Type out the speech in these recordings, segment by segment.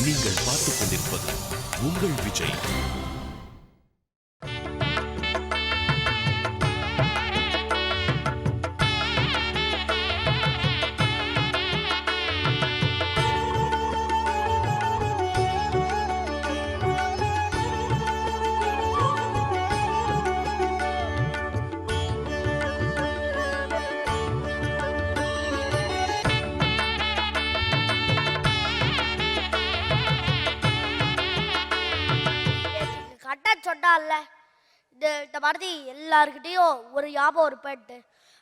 நீங்கள் பார்த்துக் கொண்டிருப்பது உங்கள் விஜய். சொன்னால இந்த மாதிரி எல்லாருக்கிட்டையும் ஒரு யாபம் ஒரு பெட்டு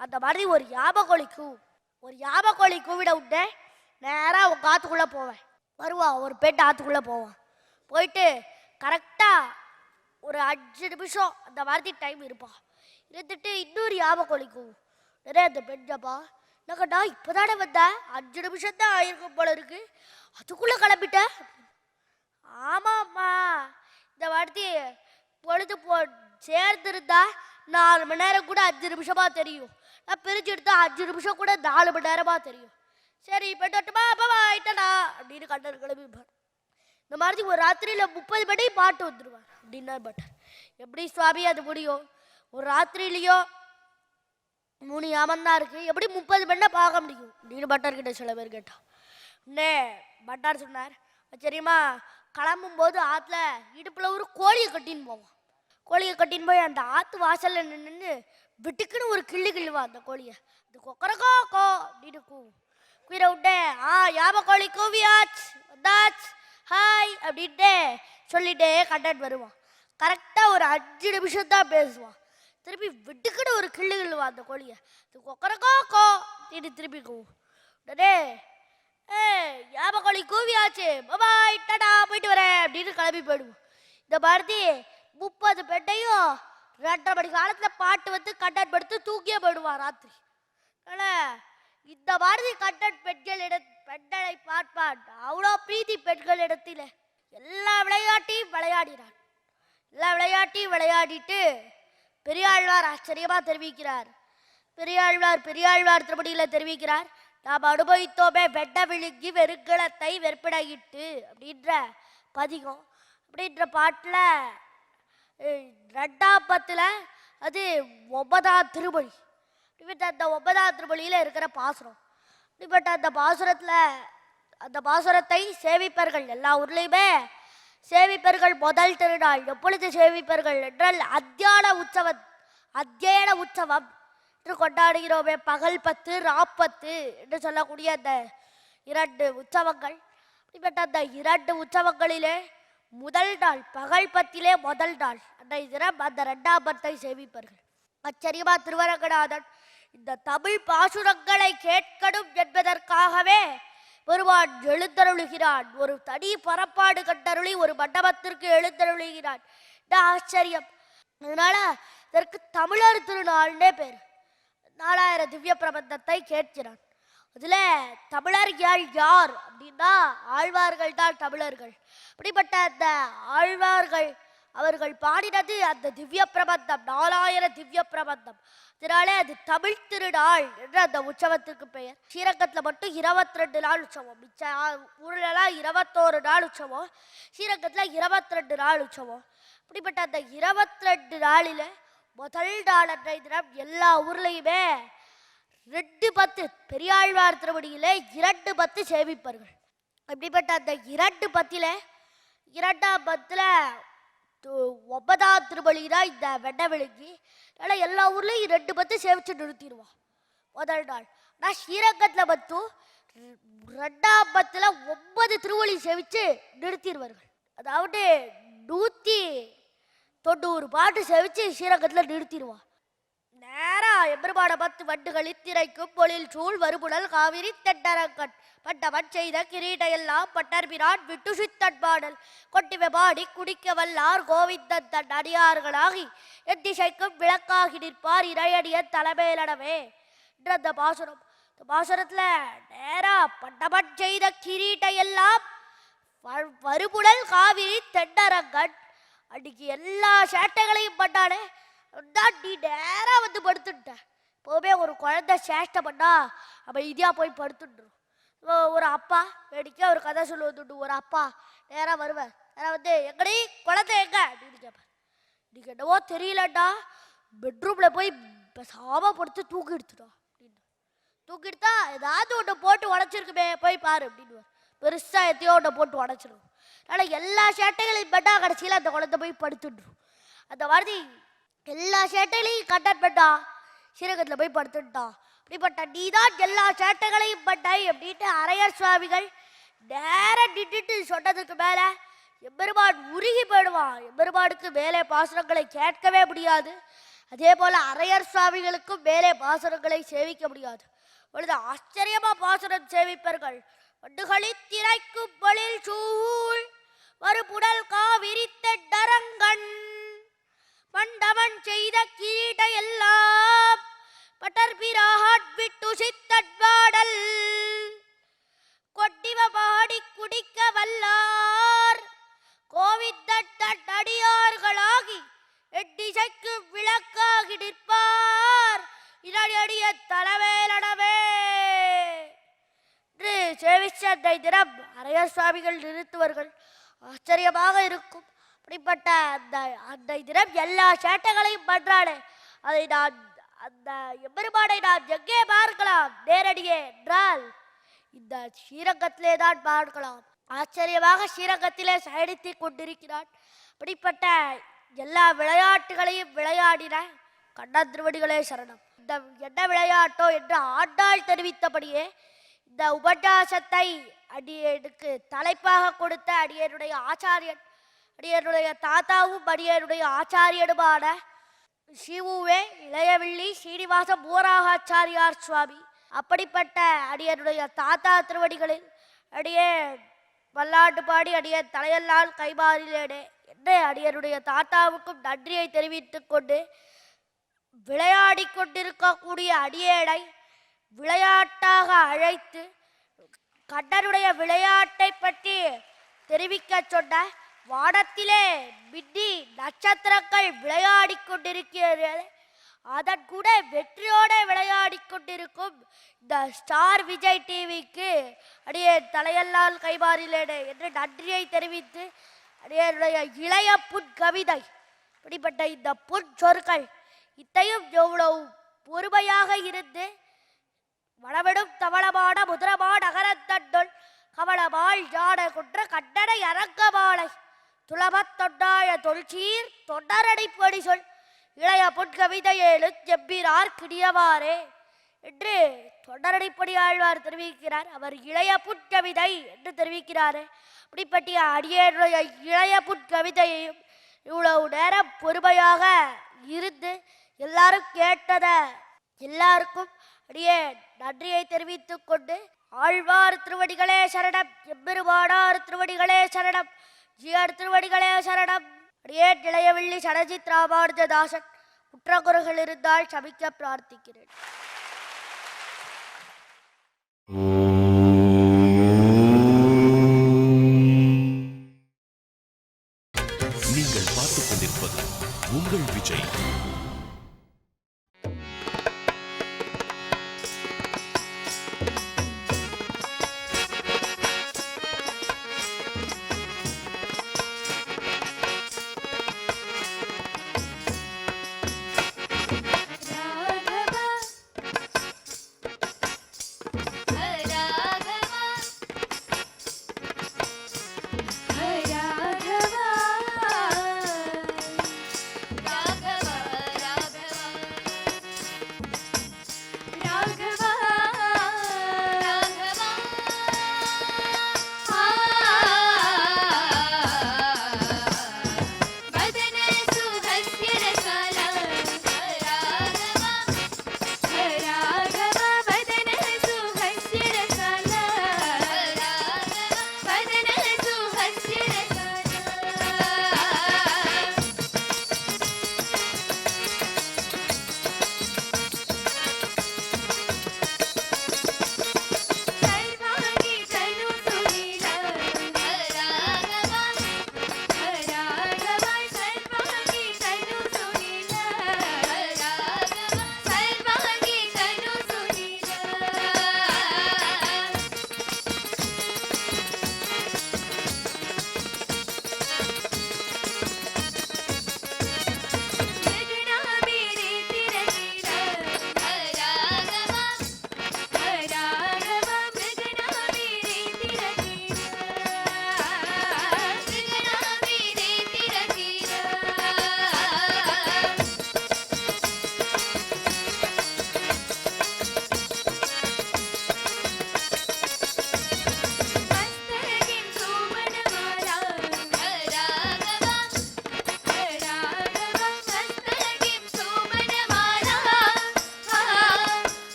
அந்த மாதிரி ஒரு யாபக்கோழி கூவிட விட்டு நேராக உங்கள் ஆற்றுக்குள்ளே போவேன். வருவான் ஒரு பெட்டு ஆற்றுக்குள்ளே போவான். போயிட்டு கரெக்டாக ஒரு 5 நிமிஷம் அந்த மாதிரி டைம் இருப்பான். இருந்துட்டு இன்னொரு யாபக்கோழி கூவும். நிறைய அந்த பெட்டப்பா என்னக்கட்டா இப்போ தானே வந்தேன், 5 நிமிஷம் தான் ஆயிருக்கும் போல இருக்கு, அதுக்குள்ளே கிளம்பிட்டேன். ஆமாம்மா, இந்த வார்த்தை பொழுது சேர்ந்துருந்தா 4 மணி நேரம் கூட 5 நிமிஷமா தெரியும். நான் பிரிச்சு எடுத்தா 5 நிமிஷம் கூட 4 மணி நேரமா தெரியும். சரி போயிட்டுமா அப்பா ஆயிட்டா அப்படின்னு கண்டர் கிளம்பிப்பார். இந்த மாதிரி ஒரு ராத்திரியில 30 மணி பாட்டு வந்துடுவார் அப்படின்னார் பட்டர். எப்படி சுவாமி அது முடியும்? ஒரு ராத்திரியிலையோ 3 யாமந்தான் இருக்கு, எப்படி 30 மணி பார்க்க முடியும் அப்படின்னு பட்டர் கிட்ட சில பேர் கேட்டான். உடனே பட்டார் சொன்னார், சரிம்மா கிளம்பும் போது ஆற்றுல இடுப்புல ஒரு கோழியை கட்டின்னு போவான். கோழியை கட்டின்னு போய் அந்த ஆற்று வாசல்ல நின்று விட்டுக்குன்னு ஒரு கிள்ளுவான் அந்த கோழியை. அது கொக்கரக்கோ கோ அப்படின்னு குயிரை விட்டு யாபக்கோழி கூவியாச்சு வந்தாச்சு ஹாய் அப்படின்ட்டு சொல்லிட்டே கண்டட் வருவான். கரெக்டாக ஒரு 5 நிமிஷம் தான் பேசுவான். திருப்பி விட்டுக்குன்னு ஒரு கிள்ளுவான் அந்த கோழியை. அது கொக்கரக்கோ கோ அப்படின்னு திருப்பி கூவும். உடனே யாபக்கோழி கூவியாச்சு பாய் டாடா போயிட்டு வரேன் அப்படின்னு கிளம்பி போயிடுவோம். இந்த மாதிரி 30 பெட்டையும் 2:30 மணி காலத்தில் பாட்டு வந்து கண்டட் படுத்து தூக்கியே போயிடுவான் ராத்திரி. இந்த மாதிரி கண்டட் பெண்களை பார்ப்பான். அவ்வளோ பிரீதி பெண்கள் இடத்துல எல்லா விளையாட்டையும் விளையாடினான். எல்லா விளையாட்டையும் விளையாடிட்டு பெரியாழ்வார் ஆச்சரியமா தெரிவிக்கிறார். பெரியாழ்வார் திருப்படியில் தெரிவிக்கிறார், நாம் அனுபவித்தோமே வெட்ட விழுங்கி வெறுக்களத்தை வெறுப்பிடையிட்டு அப்படின்ற பதிகம். அப்படின்ற பாட்டில் 2ஆம் பத்தில் அது 9ஆம் திருமொழி. இப்படிப்பட்ட அந்த 9ஆம் திருமொழியில் இருக்கிற பாசுரம். இப்படிப்பட்ட அந்த பாசுரத்தை சேவிப்பர்கள் எல்லா ஊர்லேயுமே சேவிப்பர்கள். முதல் திருநாள் எப்பொழுது சேவிப்பர்கள் என்றால் அத்தியன உற்சவம் என்று கொண்டாடுகிறோமே, பகல் 10 ராப்பத்து என்று சொல்லக்கூடிய அந்த 2 உற்சவங்கள். இப்படிப்பட்ட அந்த 2 உற்சவங்களிலே முதல் நாள் பகல் 10 முதல் நாள் அன்றைய தினம் அந்த 2ஆம் பத்தை சேவிப்பார்கள். ஆச்சரியமா திருவரங்கநாதன் இந்த தமிழ் பாசுரங்களை கேட்கணும் என்பதற்காகவே பெருமான் எழுந்தருளுகிறான். ஒரு தனி பரப்பாடு கண்டருளி ஒரு மண்டபத்திற்கு எழுந்தருளுகிறான். இந்த ஆச்சரியம். அதனால இதற்கு தமிழர் திருநாள்னே பேர். 4000 திவ்ய பிரபந்தத்தை கேட்கிறான். அதுல தமிழர் யார் அப்படின்னா ஆழ்வார்கள் தான் தமிழர்கள். அப்படிப்பட்ட அந்த ஆழ்வார்கள் அவர்கள் பாடினது அந்த திவ்ய பிரபந்தம் 4000 திவ்ய பிரபந்தம். அதனாலே அது தமிழ் திருநாள் என்று அந்த உற்சவத்துக்கு பெயர். ஸ்ரீரங்கத்தில் மட்டும் 22 நாள் உற்சவம், மிச்ச ஊர்லலாம் 21 நாள் உற்சவம், ஸ்ரீரங்கத்தில் 22 நாள் உற்சவம். அப்படிப்பட்ட அந்த 22 நாளில் முதல் நாள் அன்றைய தினம் எல்லா ஊர்லையுமே 2 பத்து பெரியாழ்வார் திருவடியிலே 2 பத்து சேவிப்பார்கள். அப்படிப்பட்ட அந்த 2 பத்தில 2ஆம் பத்தில் 9ஆம் திருமொழி தான் இந்த வெண்ண விழுங்கி. அதனால் எல்லா ஊர்லேயும் 2 பத்து சேவிச்சு நிறுத்திடுவான் முதல் நாள். ஆனால் ஸ்ரீரங்கத்தில் மட்டும் 2ஆம் பத்தில் 9 திருவொழி சேவிச்சு நிறுத்திடுவார்கள். அதாவது 190 பாட்டு சேவிச்சு ஸ்ரீரங்கத்தில் நிறுத்திடுவான். நேரா எம்பெருமான 10 வண்டுகளில் திரைக்கும் பொழில் சூழ் வருபுடல் காவிரி தெண்டரங்கட் பட்டவன் செய்த கிரீட எல்லாம் பட்டர்பிரான் விட்டு சித்தன்பாடல் கொட்டிவை பாடி குடிக்க வல்லார் கோவிந்தன் தன் அடியார்களாகி எத்திசைக்கும் விளக்காகி நிற்பார் இறையடிய தலைமையிலடவே என்ற அந்த பாசுரம். இந்த பாசுரத்துல நேரா பட்டவன் செய்த கிரீட எல்லாம் வருபுடல் காவிரி தெண்டரங்கட் அன்னைக்கு எல்லா சேட்டைகளையும் பண்ணானே நீ நேராக வந்து படுத்துட்ட. இப்போவே ஒரு குழந்தை சேஷ்டை பண்ணா அப்போ இதியா போய் படுத்துட்டுரும். ஒரு அப்பா வேடிக்கை ஒரு கதை சொல்லுவது ஒரு அப்பா நேராக வருவார். நேராக வந்து எங்கடி குழந்தை எங்க அப்படின்னு கேட்பார். நீ என்னவோ தெரியலடா, பெட்ரூமில் போய் சாம படுத்து தூக்கி எடுத்துட்டா அப்படின்னு. தூக்கி எடுத்தா ஏதாவது ஒன்று போட்டு உடச்சிருக்குமே போய் பாரு அப்படின்னு. பெருசாக எத்தையோ ஒன்றை போட்டு உடச்சிடும். அதனால் எல்லா சேட்டைகளையும் பண்ணா கடைசியில் அந்த குழந்தை போய் படுத்துடும். அந்த மாதிரி எல்லா சேட்டைகளையும் கண்டட் பண்ணா ஸ்ரீரங்கத்தில் போய் படுத்துட்டான். அப்படிப்பட்ட நீதான் எல்லா சேட்டைகளையும் பண்ணாய் அப்படின்ட்டு அரையர் சுவாமிகள் நேரம் நின்றுட்டு சொன்னதுக்கு மேலே எம்பெருமான் உருகி போயிடுவான். எம்பெருமானுக்கு மேலே பாசுரங்களை கேட்கவே முடியாது. அதே போல் அரையர் சுவாமிகளுக்கும் மேலே பாசுரங்களை சேவிக்க முடியாது. பொழுது ஆச்சரியமா பாசுரம் சேவிப்பார்கள். வண்டுகளின் திரைக்கும் பொழில் சூழ் மறுபுடல் காவிரித்த டரங்கன் மண்டவன் செய்த கீட எல்லாம் பட்டர்பிராட் விட்டு சித்தட்பாடல் கொட்டிவ பாடி குடிக்க வல்லார் கோவித்தடியார்களாகி எட்டிசைக்கு விளக்காகி நிற்பார் இதழிய தலைவேலடவே என்று சேவிச்ச அந்த தினம் அரையர் சுவாமிகள் நிறுத்துவார்கள். ஆச்சரியமாக இருக்கும். அப்படிப்பட்ட அந்த அந்த தினம் எல்லா சேட்டைகளையும் பண்றானே, அதை நான் அந்த எம்பெருமானை நான் எங்கே பார்க்கலாம் நேரடியே என்றால் இந்த ஸ்ரீரங்கத்திலே தான் பார்க்கலாம். ஆச்சரியமாக ஸ்ரீரங்கத்திலே பயணித்து கொண்டிருக்கிறான். அப்படிப்பட்ட எல்லா விளையாட்டுகளையும் விளையாடின கண்ணன் திருவடிகளே சரணம். இந்த என்ன விளையாட்டோ என்று ஆண்டாள் தெரிவித்தபடியே இந்த உபன்யாசத்தை அடியனுக்கு தலைப்பாக கொடுத்த அடியனுடைய ஆச்சாரியன், அடியனுடைய தாத்தாவும் அடியனுடைய ஆச்சாரியனுமான சிவுவே இளையவில்லி ஸ்ரீனிவாச பூராகாச்சாரியார் சுவாமி. அப்படிப்பட்ட அடியனுடைய தாத்தா திருவடிகளில் அடியே பல்லாண்டு பாடி அடிய தலையெல்லாம் கைமாறிலேனே என்று அடியனுடைய தாத்தாவுக்கும் நன்றியை தெரிவித்துக் கொண்டு விளையாடி கொண்டிருக்கக்கூடிய அடியேனை விளையாட்டாக அழைத்து கண்ணனுடைய விளையாட்டை பற்றி தெரிவிக்க சொன்ன வானத்திலே மின்னி நட்சத்திரங்கள் விளையாடி கொண்டிருக்கிறது. அதன் கூட வெற்றியோட விளையாடி கொண்டிருக்கும் இந்த ஸ்டார் விஜய் டிவிக்கு அடியே தலையெல்லாம் கைமாறிலேனே என்று நன்றியை தெரிவித்து அடியனுடைய இளைய புட்கவிதை இப்படிப்பட்ட இந்த புட்சொற்கள் இத்தையும் எவ்வளவு பொறுமையாக இருந்து வளவிடும் தவளமான முதலமான அகரத்தண்டுள் கவளமாள் ஜாட குன்ற கண்டனை அரங்கமாலை துளபத் தொண்டாய தொல்சீர் தொண்டரடிப்படி சொல் இளைய புட்கவிதையேழு செப்பிரார் கிடியவாரே என்று தொண்டரடிப்படி ஆழ்வார் தெரிவிக்கிறார். அவர் இளைய புட்கவிதை என்று தெரிவிக்கிறாரே. அப்படிப்பட்ட அடியனுடைய இளைய புட்கவிதையையும் இவ்வளவு நேரம் பொறுமையாக இருந்து எல்லாரும் கேட்டத எல்லாருக்கும் அடியே நன்றியை தெரிவித்துக் கொண்டு ஆழ்வார் திருவடிகளே சரணம், எம்பெருமானார் திருவடிகளே சரணம், ஜிஆர் திருவடிகளே சரணம். அடியே இளையவில்லி சடஜித் ராமானுஜதாசன் குற்றக்குறைகள் இருந்தால் சபிக்க பிரார்த்திக்கிறேன். நீங்கள் பார்த்துக் கொண்டிருப்பது உங்கள் விஜய். ராகவா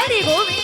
ஹரி கோவிந்த